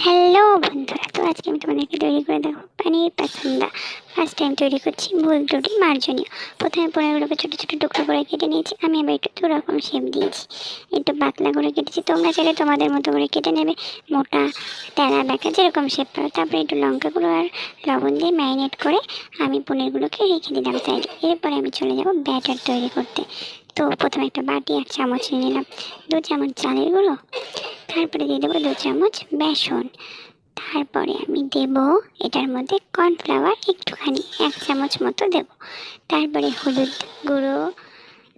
Hello বন্ধুরা, তো আজকে আমি তোমাদেরকে তৈরি করে দেখো পানির পাসন্দা। ফার্স্ট টাইম তৈরি করছি, ভুল ত্রুটি মার্জনীয়। প্রথমে পনিরগুলোকে ছোটো ছোটো টুকরো করে কেটে নিয়েছি। আমি আবার একটু দুরকম শেপ দিয়েছি, একটু পাতলা করে কেটেছি। তোমরা চাইলে তোমাদের মতো করে কেটে নেবে, মোটা তেলা বেঁকা যেরকম শেপ পাবে। তারপরে একটু লঙ্কাগুলো আর লবণ দিয়ে ম্যারিনেট করে আমি পনিরগুলোকে রেখে দিলাম সাইডে। এরপরে আমি চলে যাব ব্যাটার তৈরি করতে। তো প্রথমে একটা বাটি আর চামচ নিয়ে নিলাম, 2 চামচ চালের গুঁড়ো, তারপরে দিয়ে দেবো 2 চামচ বেসন। তারপরে আমি দেব এটার মধ্যে কর্নফ্লাওয়ার একটুখানি 1 চামচ মতো দেব। তারপরে হলুদ গুঁড়ো,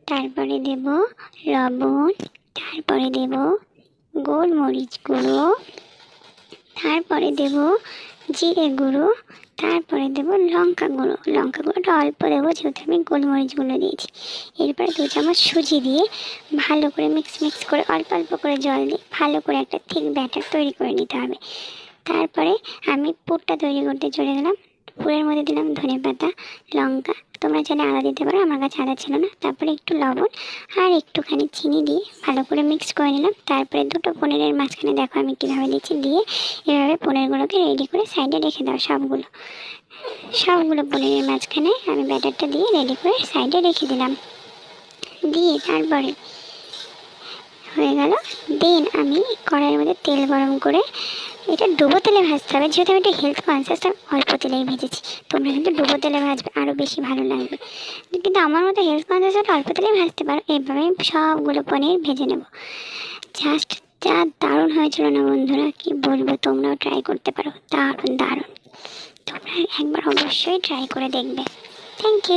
তারপরে দেব লবণ, তারপরে দেব গোলমরিচ গুঁড়ো, তারপরে দেব জিরে গুঁড়ো, তারপরে দেব লঙ্কা গুঁড়ো। লঙ্কা গুঁড়োটা অল্প দেবো, যেহেতু আমি গোলমরিচ গুঁড়ো দিয়েছি। এরপরে 2 চামচ সুজি দিয়ে ভালো করে মিক্স করে অল্প অল্প করে জল দিয়ে ভালো করে একটা থিক ব্যাটার তৈরি করে নিতে হবে। তারপরে আমি পুরটা তৈরি করতে চলে গেলাম। পুরের মধ্যে দিলাম ধনেপাতা, লঙ্কা, তোমরা চাইলে আদা দিতে পারো, আমার কাছে আদা ছিল না। তারপরে একটু লবণ আর একটুখানি চিনি দিয়ে ভালো করে মিক্স করে নিলাম। তারপরে দুটো পনিরের মাঝখানে দেখো আমি কীভাবে দিচ্ছি, দিয়ে এভাবে পনিরগুলোকে রেডি করে সাইডে রেখে দাও। সবগুলো পনিরের মাঝখানে আমি ব্যাটারটা দিয়ে রেডি করে সাইডে রেখে দিলাম। দিয়ে তারপরে হয়ে গেল। দেন আমি কড়াইয়ের মধ্যে তেল গরম করে, এটা ডুবো তেলে ভাজতে হবে, যেহেতু আমি এটা হেলথ কনসিয়াস, আমি অল্প তেলেই ভেজেছি। তোমরা কিন্তু ডুবো তেলে ভাজবে, আরও বেশি ভালো লাগবে। কিন্তু আমার মতো হেলথ কনসিয়াস হলে অল্প তেলেই ভাজতে পারো। এভাবে আমি সবগুলো পনির ভেজে নেব। জাস্ট যা দারুণ হয়েছিল না বন্ধুরা, কি বলবো, তোমরাও ট্রাই করতে পারো, দারুণ দারুণ। তোমরা একবার অবশ্যই ট্রাই করে দেখবে। Thank you.